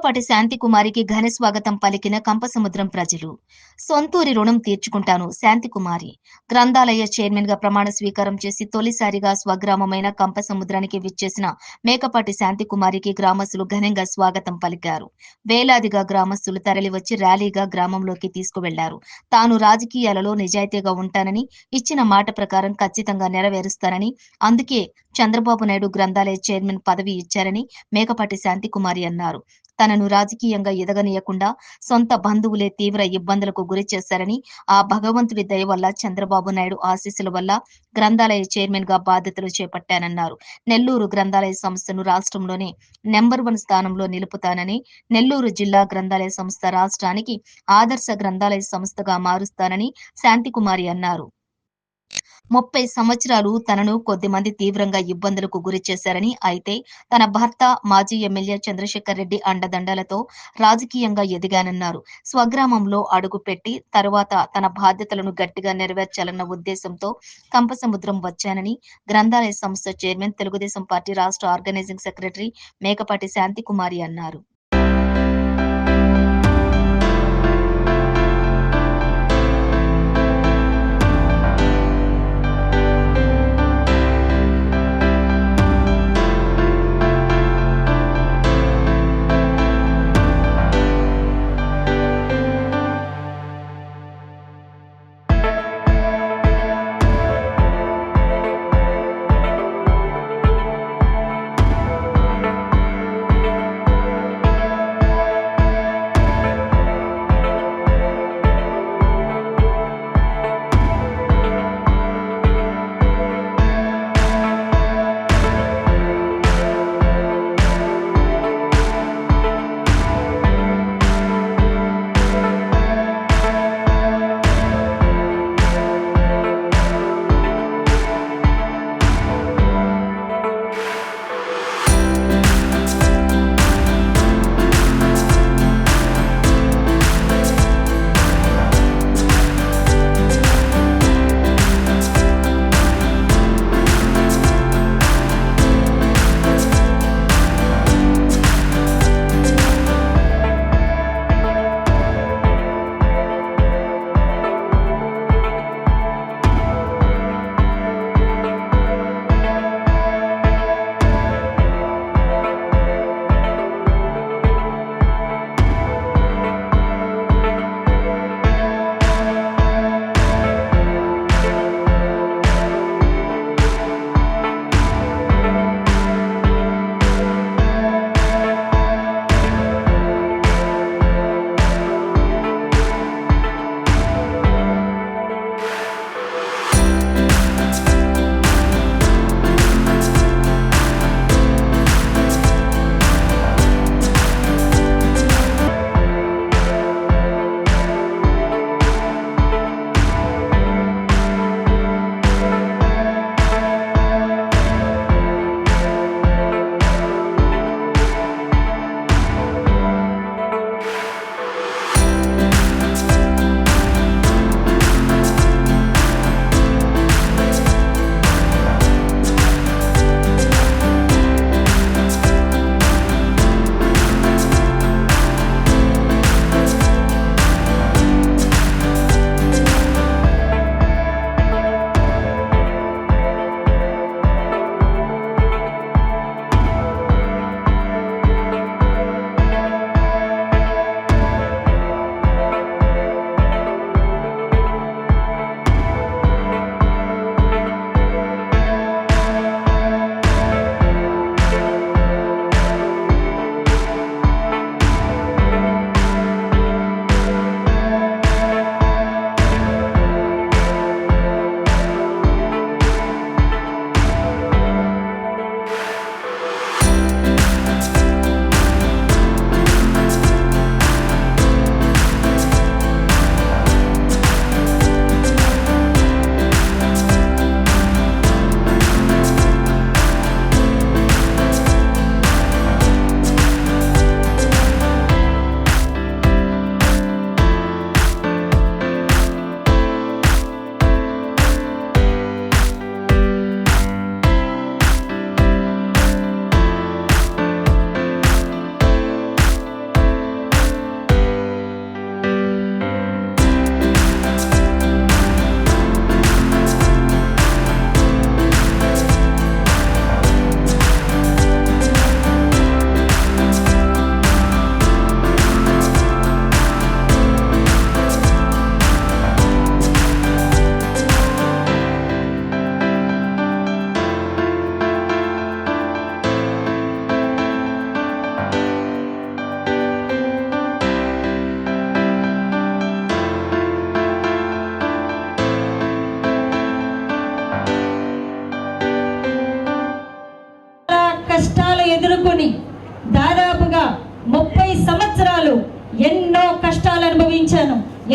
మేకపాటి శాంతికుమారికి ఘన స్వాగతం పలికిన కంపసముద్రం ప్రజలు. సొంతూరి రుణం తీర్చుకుంటాను శాంతికుమారి. గ్రంథాలయ చైర్మన్ గా ప్రమాణ స్వీకారం చేసి తొలిసారిగా స్వగ్రామమైన కంపసముద్రానికి విచ్చేసిన మేకపాటి శాంతికుమారికి గ్రామస్తులు ఘనంగా స్వాగతం పలికారు. వేలాదిగా గ్రామస్తులు తరలివచ్చి ర్యాలీగా గ్రామంలోకి తీసుకువెళ్లారు. తాను రాజకీయాలలో నిజాయితీగా ఉంటానని, ఇచ్చిన మాట ప్రకారం ఖచ్చితంగా నెరవేరుస్తానని, అందుకే చంద్రబాబు నాయుడు గ్రంథాలయ చైర్మన్ పదవి ఇచ్చారని మేకపాటి శాంతికుమారి అన్నారు. తనను రాజకీయంగా ఎదగనీయకుండా సొంత బంధువులే తీవ్ర ఇబ్బందులకు గురి చేశారని, ఆ భగవంతుడి దయ వల్ల చంద్రబాబు నాయుడు ఆశీస్సుల వల్ల గ్రంథాలయ చైర్మన్ గా బాధ్యతలు చేపట్టానన్నారు. నెల్లూరు గ్రంథాలయ సంస్థను రాష్ట్రంలోనే నెంబర్ 1 స్థానంలో నిలుపుతానని, నెల్లూరు జిల్లా గ్రంథాలయ సంస్థ రాష్ట్రానికి ఆదర్శ గ్రంథాలయ సంస్థగా మారుస్తానని శాంతికుమారి అన్నారు. 30 సంవత్సరాలు తనను కొద్దిమంది తీవ్రంగా ఇబ్బందులకు గురి చేశారని, అయితే తన భర్త మాజీ ఎమ్మెల్యే చంద్రశేఖర్ రెడ్డి అండదండలతో రాజకీయంగా ఎదిగానన్నారు. స్వగ్రామంలో అడుగుపెట్టి తరువాత తన బాధ్యతలను గట్టిగా నెరవేర్చాలన్న ఉద్దేశంతో కంపసముద్రం వచ్చానని గ్రంథాలయ సంస్థ చైర్మన్, తెలుగుదేశం పార్టీ రాష్ట్ర ఆర్గనైజింగ్ సెక్రటరీ మేకపాటి శాంతికుమారి అన్నారు.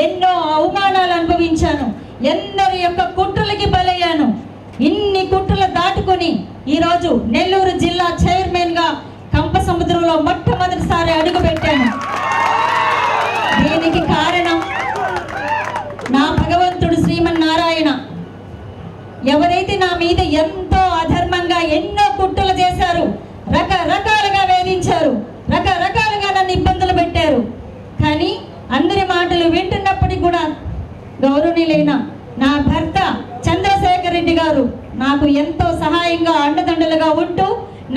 ఎన్నో అవమానాలు అనుభవించాను, ఎందరి యొక్క కుట్రలకి బలయ్యాను. ఇన్ని కుట్రలు దాటుకొని ఈరోజు నెల్లూరు జిల్లా చైర్మన్గా కంపసముద్రంలో మొట్టమొదటిసారి అడుగుపెట్టాను. దీనికి కారణం నా భగవంతుడు శ్రీమన్నారాయణ. ఎవరైతే నా మీద ఎంతో అధర్మంగా ఎన్నో కుట్రలు చేశారు, రకరకాలుగా వేధించారు, రకరకాలుగా నన్ను ఇబ్బందులు పెట్టారు, కానీ అందరి మాటలు వింటున్నప్పటికీ కూడా గౌరవనీయులైన నా భర్త చంద్రశేఖర్ రెడ్డి గారు నాకు ఎంతో సహాయంగా అండదండలుగా ఉంటూ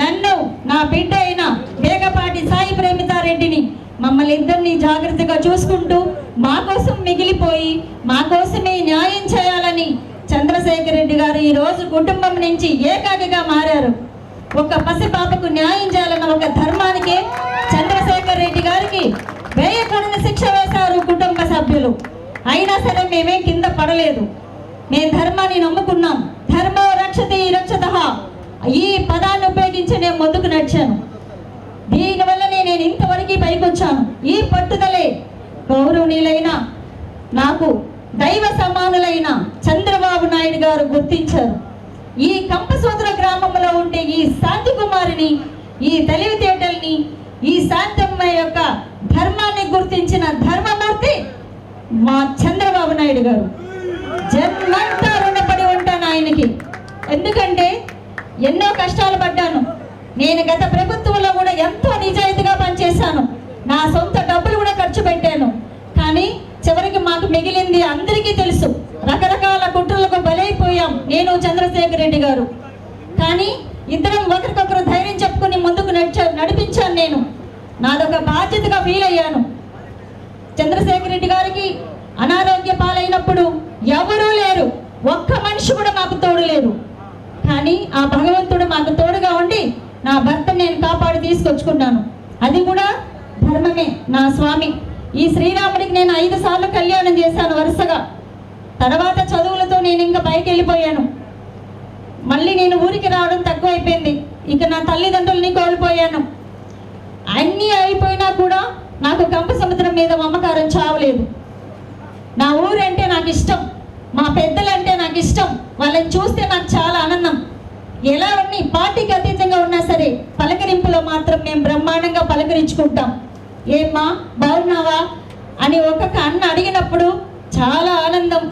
నన్ను, నా బిడ్డ అయిన మేకపాటి సాయి ప్రేమితారెడ్డిని, మమ్మల్ని ఇద్దరిని జాగ్రత్తగా చూసుకుంటూ మా కోసం మిగిలిపోయి మా కోసమే న్యాయం చేయాలని చంద్రశేఖర్ రెడ్డి గారు ఈరోజు కుటుంబం నుంచి ఏకాకిగా మారారు. ఒక పసిపాపకు న్యాయం చేయాలన్న ఒక ధర్మానికి చంద్రశేఖర్ రెడ్డి గారికి వేయకూడని శిక్ష వేశారు కుటుంబ సభ్యులు. అయినా సరే మేమే కింద పడలేదు. మేము ధర్మాన్ని నమ్ముకున్నాం. ధర్మో రక్షతి రక్షతః ఈ పదాన్ని ఉపయోగించి నేను ముందుకు నడిచాను. దీనివల్లనే నేను ఇంతవరకు పైకి వచ్చాను. ఈ పట్టుదలే గౌరవనీయులైన నాకు దైవ సమానులైన చంద్రబాబు నాయుడు గారు గుర్తించారు. ఈ కంపసముద్ర గ్రామంలో ఉండే ఈ శాంతి కుమారిని, ఈ తెలివితేటల్ని, ఈ శాంతమ్మ యొక్క ధర్మాన్ని గుర్తించిన ధర్మమూర్తి మా చంద్రబాబు నాయుడు గారు. జన్మంతా రుణపడి ఉంటాను ఆయనకి. ఎందుకంటే ఎన్నో కష్టాలు పడ్డాను. నేను గత ప్రభుత్వంలో కూడా ఎంతో నిజాయితీగా పనిచేశాను. నా సొంత డబ్బులు కూడా ఖర్చు పెట్టాను. కానీ చివరికి మాకు మిగిలింది అందరికీ తెలుసు. రకరకాల కుట్రలకు బలైపోయాం నేను, చంద్రశేఖర్ రెడ్డి గారు. కానీ ఇద్దరం ఒకరికొకరు ధైర్యం చెప్పుకుని ముందుకు నడిపించాను. నేను నాదొక బాధ్యతగా ఫీల్ అయ్యాను. చంద్రశేఖర్ రెడ్డి గారికి అనారోగ్య పాలైనప్పుడు ఎవరూ లేరు, ఒక్క మనిషి కూడా మాకు తోడు లేరు. కానీ ఆ భగవంతుడు మాకు తోడుగా ఉండి నా భర్త నేను కాపాడి తీసుకొచ్చుకున్నాను. అది కూడా ధర్మమే. నా స్వామి ఈ శ్రీరాముడికి నేను 5 సార్లు కళ్యాణం చేశాను వరుసగా. తర్వాత చదువులతో నేను ఇంకా పైకి వెళ్ళిపోయాను. మళ్ళీ నేను ఊరికి రావడం తక్కువైపోయింది. ఇక నా తల్లిదండ్రులని కోల్పోయాను. అన్నీ అయిపోయినా కూడా నాకు కంపసముద్రం మీద మమకారం చావలేదు. నా ఊరంటే నాకు ఇష్టం, మా పెద్దలంటే నాకు ఇష్టం. వాళ్ళని చూస్తే నాకు చాలా ఆనందం. ఎలా ఉన్ని పార్టీకి అతీతంగా ఉన్నా సరే పలకరింపులో మాత్రం మేము బ్రహ్మాండంగా పలకరించుకుంటాం. ఏమ్మా బాగున్నావా అని ఒక్కొక్క అన్న అడిగినప్పుడు చాలా ఆనందం.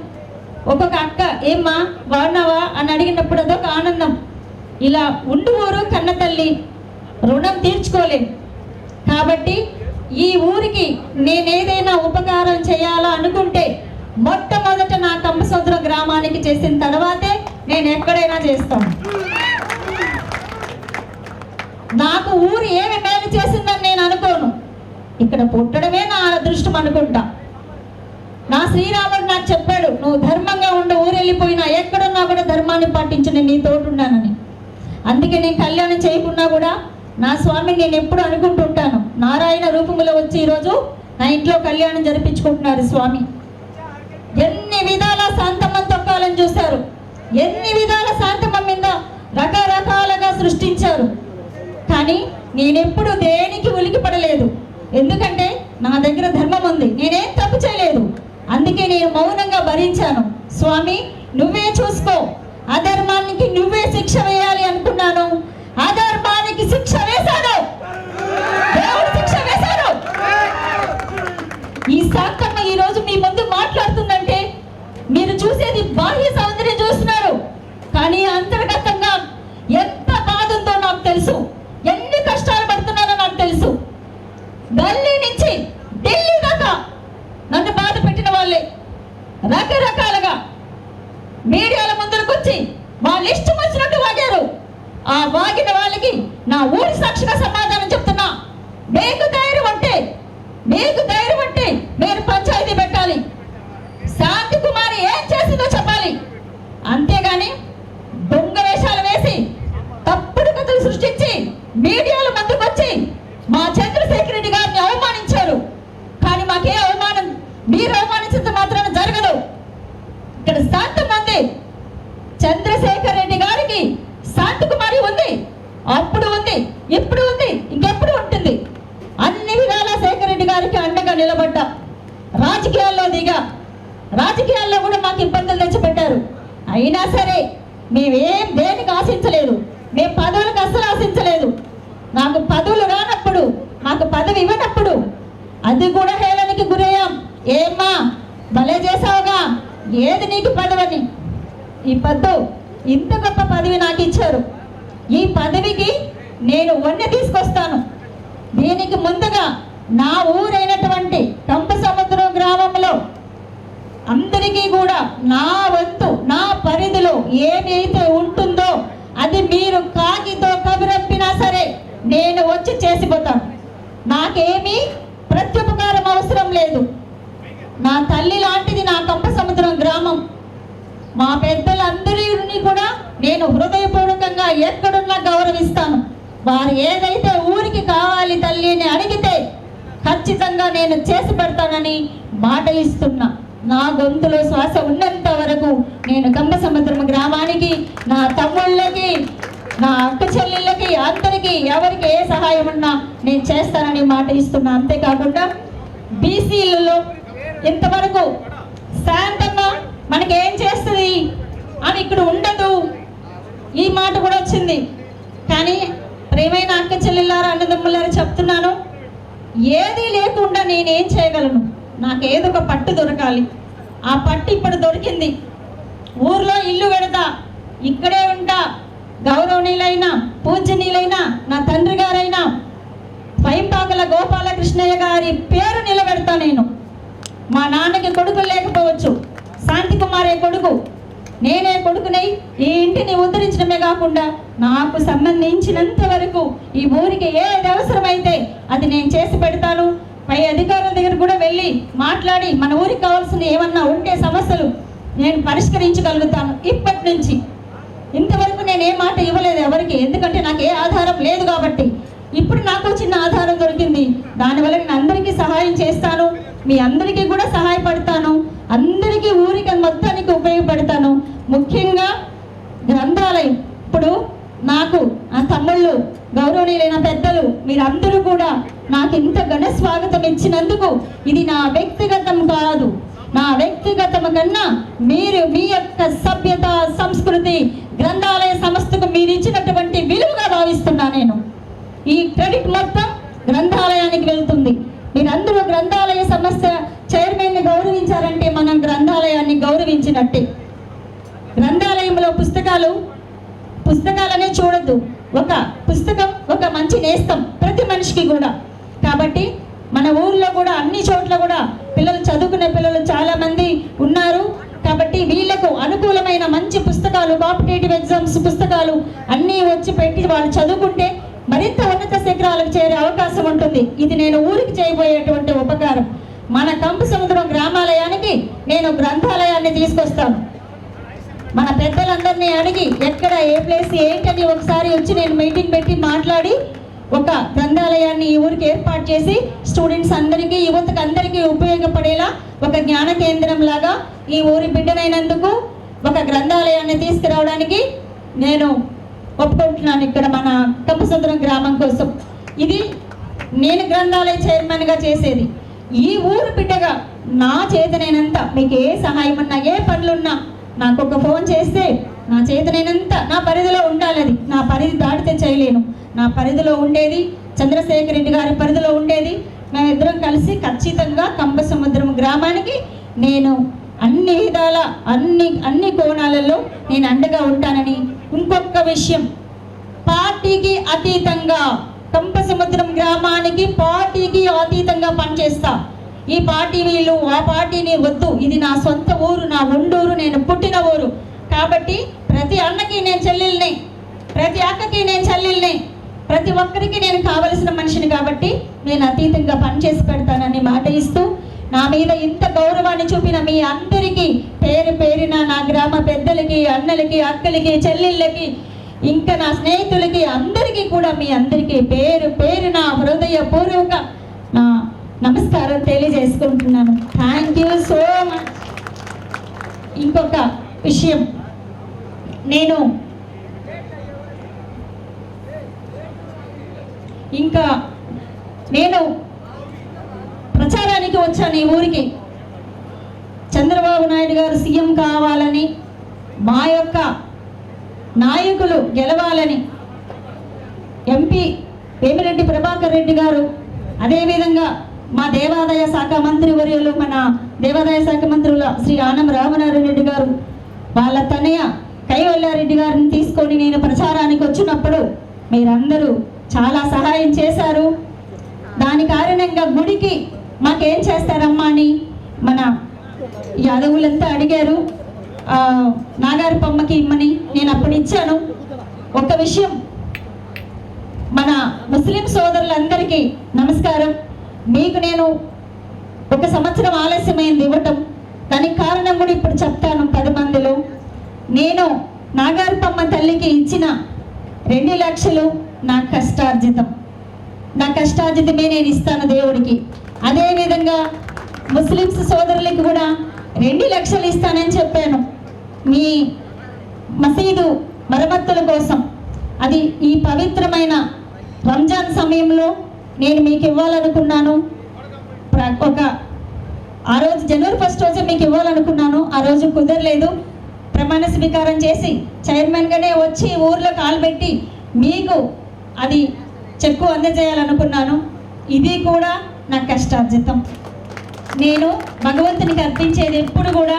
ఒక్కొక్క అక్క ఏమ్మా బాగున్నావా అని అడిగినప్పుడు అదొక ఆనందం. ఇలా ఉండు ఊరు కన్న తల్లి, రుణం తీర్చుకోలేం. కాబట్టి ఈ ఊరికి నేనేదైనా ఉపకారం చేయాలా అనుకుంటే మొట్టమొదట నా కంపసముద్రం గ్రామానికి చేసిన తర్వాతే నేను ఎక్కడైనా చేస్తాను. నాకు ఊరు ఏమి మేలు చేసిందని నేను అనుకోను. ఇక్కడ పుట్టడమే నా అదృష్టం అనుకుంటా. నా శ్రీరాముడు నాకు చెప్పాడు, నువ్వు ధర్మంగా ఉండి ఊరు వెళ్ళిపోయినా ఎక్కడున్నా కూడా ధర్మాన్ని పాటించి నేను నీ తోడున్నానని. అందుకే నేను కళ్యాణం చేయకున్నా కూడా నా స్వామిని నేను ఎప్పుడు అనుకుంటుంటాను. నారాయణ రూపంలో వచ్చి ఈరోజు నా ఇంట్లో కళ్యాణం జరిపించుకుంటున్నారు స్వామి. ఎన్ని విధాల శాంతమ్మని తొక్కాలని చూశారు, ఎన్ని విధాల శాంతమ్మ మీద రకరకాలుగా సృష్టించారు. కానీ నేనెప్పుడు దేనికి ఉలికి పడలేదు. ఎందుకంటే నా దగ్గర ధర్మం ఉంది, నేనేం తప్పు చేయలేదు. అందుకే నేను మౌనంగా భరించాను. స్వామి నువ్వే చూసుకో, అధర్మానికి నువ్వే శిక్ష వేయాలి అనుకున్నాను. అధర్మానికి శిక్ష వేశాడు, దేవుడు శిక్ష వేశాడు. ఈ శాంతమ్మ ఈ రోజు మీ ముందు మాట్లాడుతుందంటే మీరు చూసేది బాహ్య సౌందర్యం చూస్తున్నారు, కానీ అంతర్గతంగా ఎంత బాధ ఉందో నాకు తెలుసు, ఎన్ని కష్టాలు పడుతున్నారో నాకు తెలుసు. గల్లీ నుంచి ఢిల్లీ దాకా నన్ను బాధ పెట్టిన వాళ్ళే రకరకాలుగా మీడియాల ముందరకు వచ్చి వాళ్ళు ఇష్టం వచ్చినట్టు వాగారు. ఆ వాగిన వాళ్ళకి నా ఊరి సాక్షిగా సమాధానం చెప్తున్నా. మీకు ధైర్యం అంటే మీరు పంచాయతీ పెట్టాలి. శాంతి కుమారి ఏం చేసిందో చెప్పాలి. అంతేగాని దొంగ వేషాలు వేసి తప్పుడు కథలు సృష్టించి మీడియాల ముందుకు వచ్చి మా చంద్రశేఖర్ రెడ్డి గారిని అవమానించారు. కానీ మాకే అవమానం మీరు అవమానించినంత మాత్రాన జరగదు. ఇక్కడ శాంతం ఉంది, చంద్రశేఖర్ రెడ్డి గారికి శాంతి కుమారి ఉంది, అప్పుడు ఉంది, ఇప్పుడు ఉంది, ఇంకెప్పుడు ఉంటుంది. అన్ని విధాలా శేఖర్ రెడ్డి గారికి అండగా నిలబడ్డా. రాజకీయాల్లో దిగా, రాజకీయాల్లో కూడా మాకు ఇబ్బందులు తెచ్చిపెట్టారు. అయినా సరే మేమేం దేనికి ఆశించలేదు, మేము పదవులకు అస్సలు ఆశించలేదు. నాకు పదవులు రానప్పుడు, మాకు పదవి ఇవ్వనప్పుడు అది కూడా హేళనకి గురయ్యాం. ఏమ్మా భలే చేసావుగా, ఏది నీకు పదవని. ఈ ఇంత గొప్ప పదవి నాకు ఇచ్చారు. ఈ పదవికి నేను వన్నె తీసుకొస్తాను. దీనికి ముందుగా నా ఊరైనటువంటి కంపసముద్రం గ్రామంలో అందరికీ కూడా నా వంతు, నా పరిధిలో ఏమైతే ఉంటుందో అది మీరు కాకితో కబురంపినా సరే నేను వచ్చి చేసిపోతాను. నాకేమీ ప్రత్యుపకారం అవసరం లేదు. నా తల్లి లాంటిది నా కంపసముద్రం గ్రామం. మా పెద్దలందరినీ కూడా నేను హృదయపూర్వకంగా ఎక్కడున్నా గౌరవిస్తాను. వారు ఏదైతే ఊరికి కావాలి తల్లి అని అడిగితే ఖచ్చితంగా నేను చేసి పెడతానని మాట ఇస్తున్నా. నా గొంతులో శ్వాస ఉన్నంత వరకు నేను కంపసముద్రం గ్రామానికి, నా తమ్ముళ్ళకి, నా అక్క చెల్లెళ్ళకి, అందరికీ ఎవరికి ఏ సహాయం ఉన్నా నేను చేస్తానని మాట ఇస్తున్నా. అంతేకాకుండా బీసీలలో ఇంతవరకు శాంతమ్మ మనకేం చేస్తుంది అని ఇక్కడ ఉండదు, ఈ మాట కూడా వచ్చింది. కానీ ప్రేమైన అక్క చెల్లెళ్ళారా, అన్నదమ్ములారా చెప్తున్నాను, ఏది లేకుండా నేనేం చేయగలను? నాకు ఏదో ఒక పట్టు దొరకాలి. ఆ పట్టు ఇప్పుడు దొరికింది. ఊర్లో ఇల్లు పెడతా, ఇక్కడే ఉంటా. గౌరవనీయులైన పూజనీయులైన నా తండ్రి గారైన పైంపాకల గోపాలకృష్ణయ్య గారి పేరు నిలబెడతా. నేను మా నాన్నకి కొడుకులు లేకపోవచ్చు, శాంతికుమారే కొడుకు, నేనే కొడుకునై ఈ ఇంటిని ఉద్ధరించడమే కాకుండా నాకు సంబంధించినంత వరకు ఈ ఊరికి ఏది అవసరమైతే అది నేను చేసి పెడతాను. పై అధికారుల దగ్గర కూడా వెళ్ళి మాట్లాడి మన ఊరికి కావాల్సిన ఏమన్నా ఉంటే సమస్యలు నేను పరిష్కరించగలుగుతాను. ఇప్పటి నుంచి ఇంతవరకు నేను ఏ మాట ఇవ్వలేదు ఎవరికి, ఎందుకంటే నాకు ఏ ఆధారం లేదు కాబట్టి. ఇప్పుడు నాకు చిన్న ఆధారం దొరికింది, దానివల్ల నేను అందరికీ సహాయం చేస్తాను, మీ అందరికీ కూడా సహాయపడతాను, అందరికీ ఊరికి మొత్తానికి ఉపయోగపడతాను. ముఖ్యంగా గ్రంథాలయం ఇప్పుడు నాకు ఆ తమ్ముళ్ళు, గౌరవనీయులైన పెద్దలు, మీరందరూ కూడా నాకు ఇంత ఘన స్వాగతం ఇచ్చినందుకు ఇది నా వ్యక్తిగతం కాదు. నా వ్యక్తిగతం కన్నా మీరు మీ యొక్క సభ్యత, సంస్కృతి, గ్రంథాలయ సంస్థకు మీరు ఇచ్చినటువంటి విలువగా భావిస్తున్నా నేను. ఈ క్రెడిట్ మొత్తం గ్రంథాలయానికి వెళ్తుంది. మీరందరూ గ్రంథాలయ సంస్థ చైర్మన్ని గౌరవించారంటే మనం గ్రంథాలయాన్ని గౌరవించినట్టే. గ్రంథాలయంలో పుస్తకాలనే చూడద్దు, ఒక పుస్తకం ఒక మంచి నేస్తం ప్రతి మనిషికి కూడా. కాబట్టి మన ఊర్లో కూడా అన్ని చోట్ల కూడా పిల్లలు, చదువుకునే పిల్లలు చాలా మంది ఉన్నారు. కాబట్టి వీళ్ళకు అనుకూలమైన మంచి పుస్తకాలు, కాంపిటేటివ్ ఎగ్జామ్స్ పుస్తకాలు అన్నీ వచ్చి పెట్టి వాళ్ళు చదువుకుంటే మరింత ఉన్నత శిఖరాలకు చేరే అవకాశం ఉంటుంది. ఇది నేను ఊరికి చేయబోయేటువంటి ఉపకారం. మన కంపసముద్రం గ్రామాలయానికి నేను గ్రంథాలయాన్ని తీసుకొస్తాను. మన పెద్దలందరినీ అడిగి ఎక్కడ ఏ ప్లేస్ ఏంటని ఒకసారి వచ్చి నేను మీటింగ్ పెట్టి మాట్లాడి ఒక గ్రంథాలయాన్ని ఈ ఊరికి ఏర్పాటు చేసి స్టూడెంట్స్ అందరికీ, యువతకు అందరికీ ఉపయోగపడేలా ఒక జ్ఞాన కేంద్రం లాగా ఈ ఊరి బిడ్డనైనందుకు ఒక గ్రంథాలయాన్ని తీసుకురావడానికి నేను ఒప్పుకుంటున్నాను. ఇక్కడ మన కంపసముద్రం గ్రామం కోసం ఇది నేను గ్రంథాలయ చైర్మన్గా చేసేది. ఈ ఊరు బిడ్డగా నా చేతనైనంత మీకు ఏ సహాయం ఉన్నా, ఏ పనులున్నా నాకు ఒక ఫోన్ చేస్తే నా చేతనైనంత, నా పరిధిలో ఉండాలి. అది నా పరిధి దాటితే చేయలేను. నా పరిధిలో ఉండేది చంద్రశేఖర్ రెడ్డి గారి పరిధిలో ఉండేది. మేమిద్దరం కలిసి ఖచ్చితంగా కంపసముద్రం గ్రామానికి నేను అన్ని విధాల అన్ని కోణాలలో నేను అండగా ఉంటానని. ఇంకొక విషయం, పార్టీకి అతీతంగా కంపసముద్రం గ్రామానికి పార్టీకి అతీతంగా పనిచేస్తా. ఈ పార్టీ వీళ్ళు, ఆ పార్టీని వద్దు. ఇది నా సొంత ఊరు, నా ఉండూరు, నేను పుట్టిన ఊరు. కాబట్టి ప్రతి అన్నకి నేను చెల్లెల్ని, ప్రతి అక్కకి నేను చెల్లెల్ని, ప్రతి ఒక్కరికి నేను కావలసిన మనిషిని. కాబట్టి నేను అతీతంగా పనిచేసి పెడతానని మాట ఇస్తూ, నా మీద ఇంత గౌరవాన్ని చూపిన మీ అందరికీ పేరు పేరిన నా గ్రామ పెద్దలకి, అన్నలకి, అక్కలకి, చెల్లెళ్ళకి, ఇంకా నా స్నేహితులకి అందరికీ కూడా మీ అందరికీ పేరు పేరున హృదయపూర్వక నా నమస్కారం తెలియజేసుకుంటున్నాను. Thank you so much. ఇంకొక విషయం, నేను ప్రచారానికి వచ్చాను ఈ ఊరికి. చంద్రబాబు నాయుడు గారు సీఎం కావాలని, మా యొక్క నాయకులు గెలవాలని ఎంపీ వేమిరెడ్డి ప్రభాకర్ రెడ్డి గారు, అదేవిధంగా మా దేవాదాయ శాఖ మంత్రి వర్యులు, మన దేవాదాయ శాఖ మంత్రుల శ్రీ ఆనం రామనారాయణ రెడ్డి గారు, వాళ్ళ తనయ కైవల్యారెడ్డి గారిని తీసుకొని నేను ప్రచారానికి వచ్చినప్పుడు మీరందరూ చాలా సహాయం చేశారు. దాని కారణంగా గుడికి మాకేం చేస్తారమ్మా అని మన యాదవులంతా అడిగారు. నాగారపమ్మకి ఇమ్మని నేను అప్పుడు ఇచ్చాను. ఒక విషయం, మన ముస్లిం సోదరులందరికీ నమస్కారం. మీకు నేను 1 సంవత్సరం ఆలస్యమైంది ఇవ్వటం, దానికి కారణం కూడా ఇప్పుడు చెప్తాను 10 మందిలో. నేను నాగారపమ్మ తల్లికి ఇచ్చిన 2 లక్షలు నా కష్టార్జితం, నా కష్టార్జితమే నేను ఇస్తాను దేవుడికి. అదేవిధంగా ముస్లిమ్స్ సోదరులకి కూడా 2 లక్షలు ఇస్తానని చెప్పాను మీ మసీదు మరమ్మతుల కోసం. అది ఈ పవిత్రమైన రంజాన్ సమయంలో నేను మీకు ఇవ్వాలనుకున్నాను. ఆ రోజు జనవరి 1 రోజే మీకు ఇవ్వాలనుకున్నాను, ఆ రోజు కుదరలేదు. ప్రమాణ స్వీకారం చేసి చైర్మన్గానే వచ్చి ఊర్లో కాలుపెట్టి మీకు అది చెక్కు అందజేయాలనుకున్నాను. ఇది కూడా నా కష్టార్జితం. నేను భగవంతునికి అర్పించేది ఎప్పుడు కూడా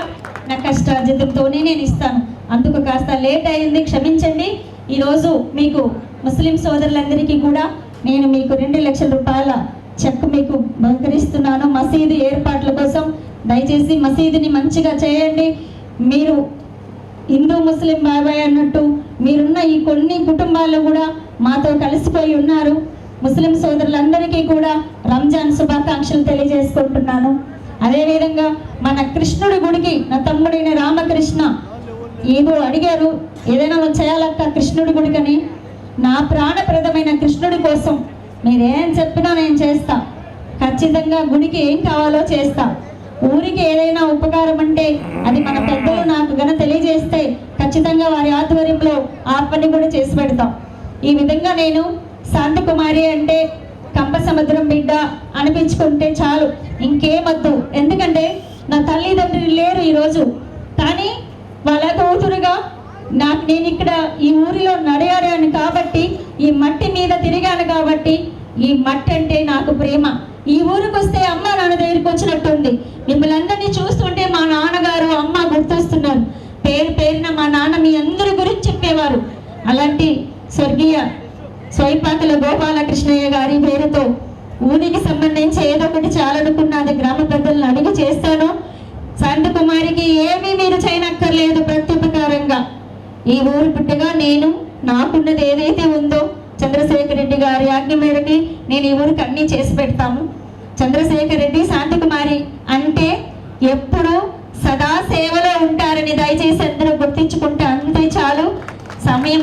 నా కష్టార్జితంతోనే నేను ఇస్తాను. అందుకు కాస్త లేట్ అయింది, క్షమించండి. ఈరోజు మీకు ముస్లిం సోదరులందరికీ కూడా నేను మీకు 2 లక్షల రూపాయల చెక్ మీకు బహుకరిస్తున్నాను మసీదు ఏర్పాట్ల కోసం. దయచేసి మసీదుని మంచిగా చేయండి. మీరు హిందూ ముస్లిం బాబాయ్ అన్నట్టు మీరున్న ఈ కొన్ని కుటుంబాలు కూడా మాతో కలిసిపోయి ఉన్నారు. ముస్లిం సోదరులందరికీ కూడా రంజాన్ శుభాకాంక్షలు తెలియజేసుకుంటున్నాను. అదేవిధంగా మన కృష్ణుడి గుడికి నా తమ్ముడైన రామకృష్ణ ఏదో అడిగారు, ఏదైనా చేయాలక్క కృష్ణుడి గుడికని. నా ప్రాణప్రదమైన కృష్ణుడి కోసం మీరేం చెప్పినా నేను చేస్తా. ఖచ్చితంగా గుడికి ఏం కావాలో చేస్తా. ఊరికి ఏదైనా ఉపకారం అంటే అది మన పెద్దలు నాకు గన తెలియజేస్తే ఖచ్చితంగా వారి ఆధ్వర్యంలో ఆ పని కూడా చేసి పెడతాం. ఈ విధంగా నేను శాంతకుమారి అంటే కంపసముద్రం బిడ్డ అనిపించుకుంటే చాలు, ఇంకేమద్దు. ఎందుకంటే నా తల్లిదండ్రులు లేరు ఈరోజు, కానీ వాళ్ళ కూతురుగా నేను ఇక్కడ ఈ ఊరిలో నడయాడాను కాబట్టి, ఈ మట్టి మీద తిరిగాను కాబట్టి ఈ మట్టి అంటే నాకు ప్రేమ. ఈ ఊరికి వస్తే అమ్మ నాన్న దగ్గరికి వచ్చినట్టుంది. మిమ్మల్ని అందరినీ చూస్తుంటే మా నాన్నగారు అమ్మ గుర్తొస్తున్నారు. పేరున మా నాన్న మీ అందరి గురించి చెప్పేవారు. అలాంటి స్వర్గీయ స్వైపాకల గోపాలకృష్ణయ్య గారి పేరుతో ఊరికి సంబంధించి ఏదో ఒకటి చాలనుకున్నది గ్రామ పెద్దలను అడిగి చేస్తాను. శాంతకుమారికి ఏమీ మీరు చేయనక్కర్లేదు. ప్రత్యుపకారంగా ఈ ఊరు పుట్టగా నేను నాకున్నది ఏదైతే ఉందో చంద్రశేఖర్ రెడ్డి గారి ఆజ్ఞ మేరకి నేను ఈ ఊరికి అన్నీ చేసి పెడతాము. చంద్రశేఖర్ రెడ్డి శాంతకుమారి అంటే ఎప్పుడు సదా సేవలో ఉంటారని దయచేసి అందరూ గుర్తించుకుంటే అంతే చాలు. సమయం